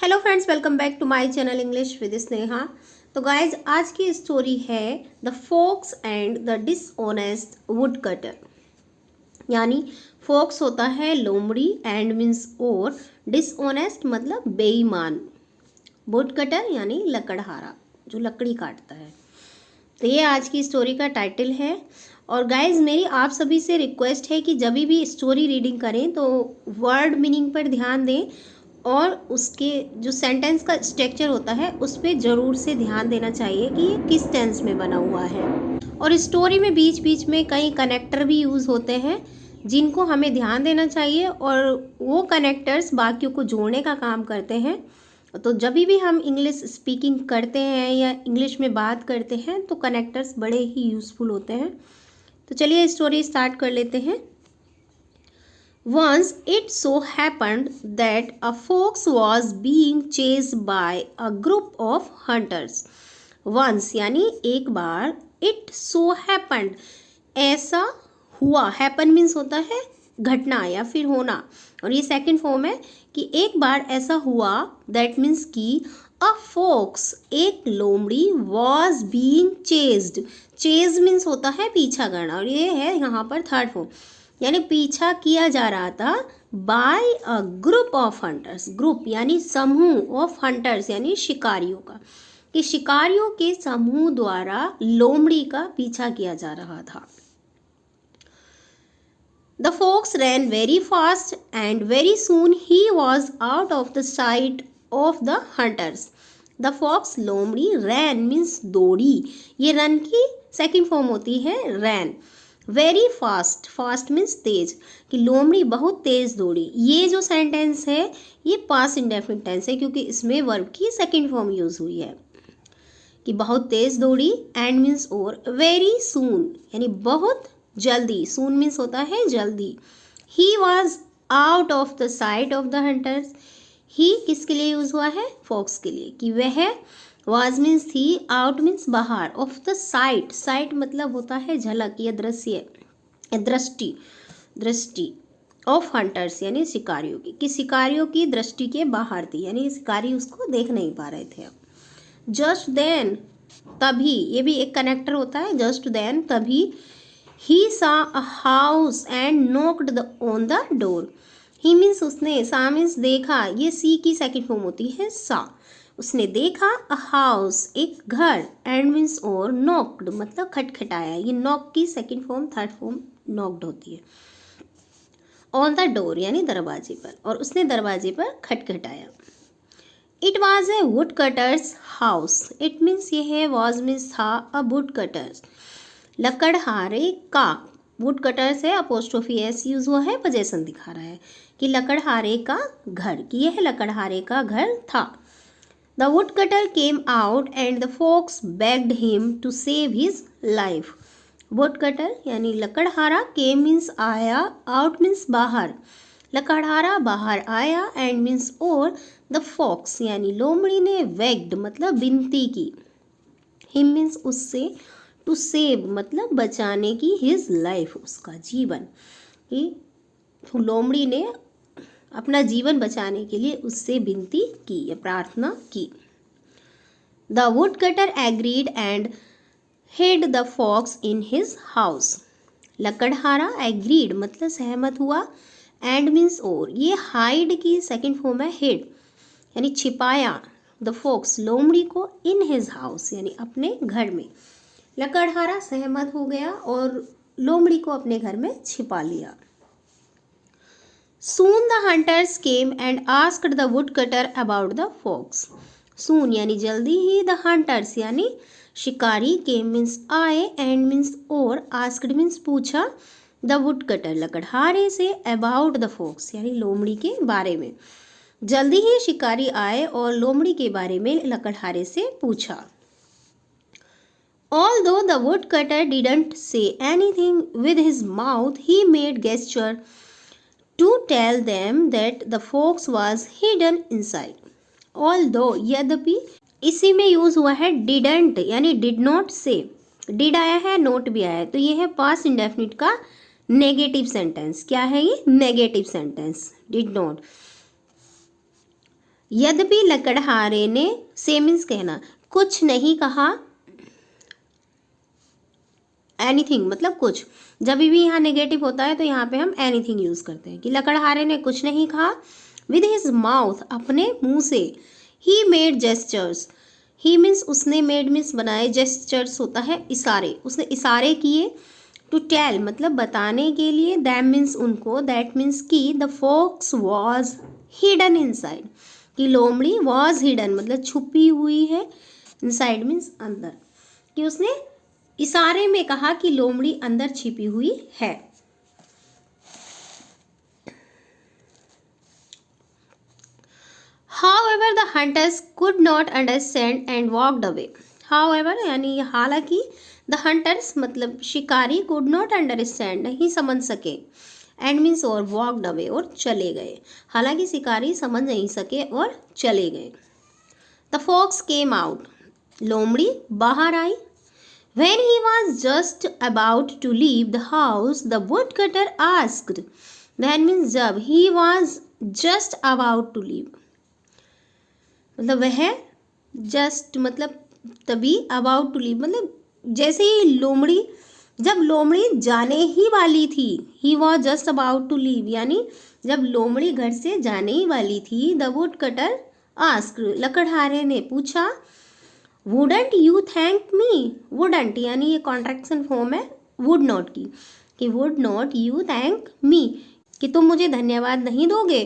Hello friends, welcome back to my channel English with Sneha. तो guys, आज की story है the fox and the dishonest woodcutter. यानी fox होता है लोमड़ी, एंड मीन्स और, डिसऑनेस्ट मतलब बेईमान, वुड कटर यानी लकड़हारा जो लकड़ी काटता है। तो ये आज की स्टोरी का टाइटल है। और गाइज, मेरी आप सभी से रिक्वेस्ट है कि जब भी स्टोरी रीडिंग करें तो वर्ड मीनिंग पर ध्यान दें और उसके जो सेंटेंस का स्ट्रक्चर होता है उस पर ज़रूर से ध्यान देना चाहिए कि ये किस टेंस में बना हुआ है। और स्टोरी में बीच बीच में कई कनेक्टर भी यूज़ होते हैं जिनको हमें ध्यान देना चाहिए, और वो कनेक्टर्स बाकियों को जोड़ने का काम करते हैं। तो जब भी हम इंग्लिश स्पीकिंग करते हैं या इंग्लिश में बात करते हैं तो कनेक्टर्स बड़े ही यूज़फुल होते हैं। तो चलिए स्टोरी स्टार्ट कर लेते हैं। Once it so happened that a fox was being chased by a group of hunters. Once यानी एक बार, it so happened ऐसा हुआ, happen means होता है घटना या फिर होना, और ये सेकंड फॉर्म है कि एक बार ऐसा हुआ, that means कि a fox एक लोमड़ी was being chased. chase means होता है पीछा करना, और ये है यहाँ पर थर्ड फॉर्म, यानी पीछा किया जा रहा था by a group of hunters. Group यानी समूह, ऑफ हंटर्स यानी शिकारियों का, कि शिकारियों के समूह द्वारा लोमड़ी का पीछा किया जा रहा था। The fox ran very fast and very soon he was out of the sight of the hunters. The fox लोमड़ी, रैन मीन्स दौड़ी, ये रन की सेकेंड फॉर्म होती है रैन। वेरी फास्ट, फास्ट मीन्स तेज, कि लोमड़ी बहुत तेज दौड़ी। ये जो सेंटेंस है ये पास्ट इंडेफिनिट टेंस है क्योंकि इसमें वर्ब की सेकंड फॉर्म यूज हुई है कि बहुत तेज दौड़ी, एंड मीन्स और, वेरी सून यानी बहुत जल्दी, सून मीन्स होता है जल्दी। He was out of the sight of the hunters. He किसके लिए यूज हुआ है? फॉक्स के लिए, कि वह, वाज मीन्स थी, आउट मीन्स बाहर, ऑफ द साइट, साइट मतलब होता है झलक या दृश्य, दृष्टि, दृष्टि ऑफ हंटर्स यानी शिकारियों की, कि शिकारियों की दृष्टि के बाहर थी, यानी शिकारी उसको देख नहीं पा रहे थे। जस्ट देन, तभी, ये भी एक कनेक्टर होता है, जस्ट देन तभी, ही सा a house and knocked on the door. He means उसने, सा मीन्स देखा, ये सी की सेकेंड फॉर्म होती है सा, उसने देखा, अ हाउस एक घर, एंड मीन्स और, नॉक्ड मतलब खटखटाया, ये नॉक की second form third form knocked होती है। ऑन द डोर यानी दरवाजे पर, और उसने दरवाजे पर खटखटाया। It was a would cutters house. It means ये है, वॉज मीन्स था, अ वुड कटर्स लकड़हारे का, वुड कटर्स है, अपोस्ट्रोफी एस यूज हुआ है, पोजेशन दिखा रहा है कि लकड़हारे का घर, कि यह लकड़हारे का घर था। The woodcutter came out and the fox begged him to save his life. Woodcutter यानी लकड़हारा, came means आया, out means बाहर, लकड़हारा बाहर आया, and means और, the fox यानी लोमड़ी ने begged मतलब विनती की, him means उससे, to save मतलब बचाने की, his life उसका जीवन, कि लोमड़ी ने अपना जीवन बचाने के लिए उससे विनती की या प्रार्थना की। The would cutter agreed and hid the fox in his house. लकड़हारा एग्रीड मतलब सहमत हुआ, एंड मीन्स और, ये हाइड की सेकंड फॉर्म है हिड, यानी छिपाया, द फॉक्स लोमड़ी को, इन हिज हाउस यानी अपने घर में। लकड़हारा सहमत हो गया और लोमड़ी को अपने घर में छिपा लिया। Soon the hunters came and asked the woodcutter about the fox. Soon यानी जल्दी ही, the hunters यानी शिकारी, came means आए, and means और, asked means पूछा, the woodcutter लकड़हारे से, about the fox यानी लोमड़ी के बारे में। जल्दी ही शिकारी आए और लोमड़ी के बारे में लकड़हारे से पूछा। Although the woodcutter didn't say anything with his mouth, he made gesture to tell them that the fox was hidden inside. Although यद्यपि, इसी में यूज हुआ है didn't यानी did not say, did आया है, not भी आया है, तो ये है पास्ट इंडेफिनिट का नेगेटिव सेंटेंस। क्या है ये? Negative sentence, did not। यद्यपि लकड़हारे ने, से मीन्स कहना, कुछ नहीं कहा, एनीथिंग मतलब कुछ, जब भी यहाँ नेगेटिव होता है तो यहाँ पे हम एनीथिंग यूज करते हैं कि लकड़हारे ने कुछ नहीं कहा। विद हिज माउथ, अपने मुंह से, he made gestures, he means उसने, मेड मीन्स बनाए, जेस्चर्स होता है इशारे, उसने इशारे किए। टू टेल मतलब बताने के लिए, दैम मीन्स उनको, दैट मीन्स कि the fox was hidden inside, कि लोमड़ी वॉज हिडन मतलब छुपी हुई है, इनसाइड मीन्स अंदर, कि उसने इशारे में कहा कि लोमड़ी अंदर छिपी हुई है। However, the hunters could not understand and walked away. However यानी हालांकि, the hunters मतलब शिकारी could not understand नहीं समझ सके, and means और walked away और चले गए, हालांकि शिकारी समझ नहीं सके और चले गए। The fox came out, लोमड़ी बाहर आई। When he was just about to leave the house, the woodcutter asked. When means जब, he was just about to leave मतलब वह जस्ट मतलब तभी, अबाउट टू लीव मतलब जैसे ही लोमड़ी, जब लोमड़ी जाने ही वाली थी, he was just about to leave यानी जब लोमड़ी घर से जाने ही वाली थी। द वुड कटर आस्क्ड, लकड़हारे ने पूछा। Wouldn't you thank me, wouldn't यानी ये कॉन्ट्रैक्शन फॉर्म है वुड नॉट की, कि would not you thank me, कि तुम मुझे धन्यवाद नहीं दोगे।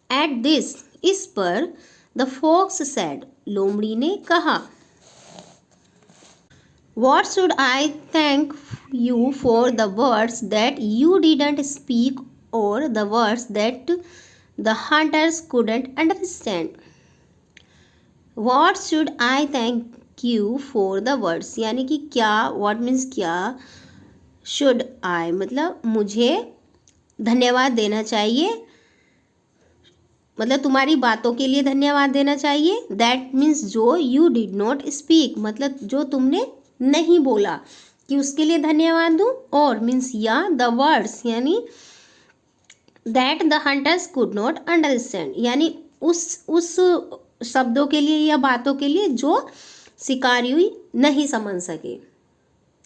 एट दिस, इस पर, द फॉक्स सैड, लोमड़ी ने कहा। What should I thank you for the words that you didn't speak or the words that the hunters couldn't understand? What should I thank you for the words यानी कि क्या, what means क्या, should I मतलब मुझे धन्यवाद देना चाहिए, मतलब तुम्हारी बातों के लिए धन्यवाद देना चाहिए। दैट मीन्स जो, यू डिड नॉट स्पीक मतलब जो तुमने नहीं बोला, कि उसके लिए धन्यवाद दूँ। और मीन्स या, द वर्ड्स यानी that the hunters could not understand यानी उस शब्दों के लिए या बातों के लिए जो शिकारी नहीं समझ सके।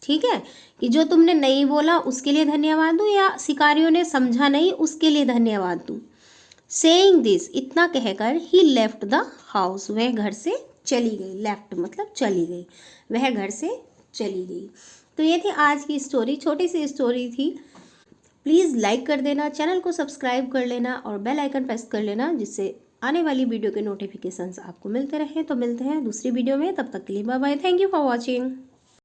ठीक है, कि जो तुमने नहीं बोला उसके लिए धन्यवाद दूँ, या शिकारियों ने समझा नहीं उसके लिए धन्यवाद दूँ। सेइंग दिस, इतना कहकर, ही लेफ्ट द हाउस, वह घर से चली गई। लेफ्ट मतलब चली गई, वह घर से चली गई। तो ये थी आज की स्टोरी, छोटी सी स्टोरी थी। प्लीज़ लाइक कर देना, चैनल को सब्सक्राइब कर लेना और बेल आइकन प्रेस कर लेना, जिससे आने वाली वीडियो के नोटिफिकेशंस आपको मिलते रहें। तो मिलते हैं दूसरी वीडियो में, तब तक के लिए bye bye, thank you for watching.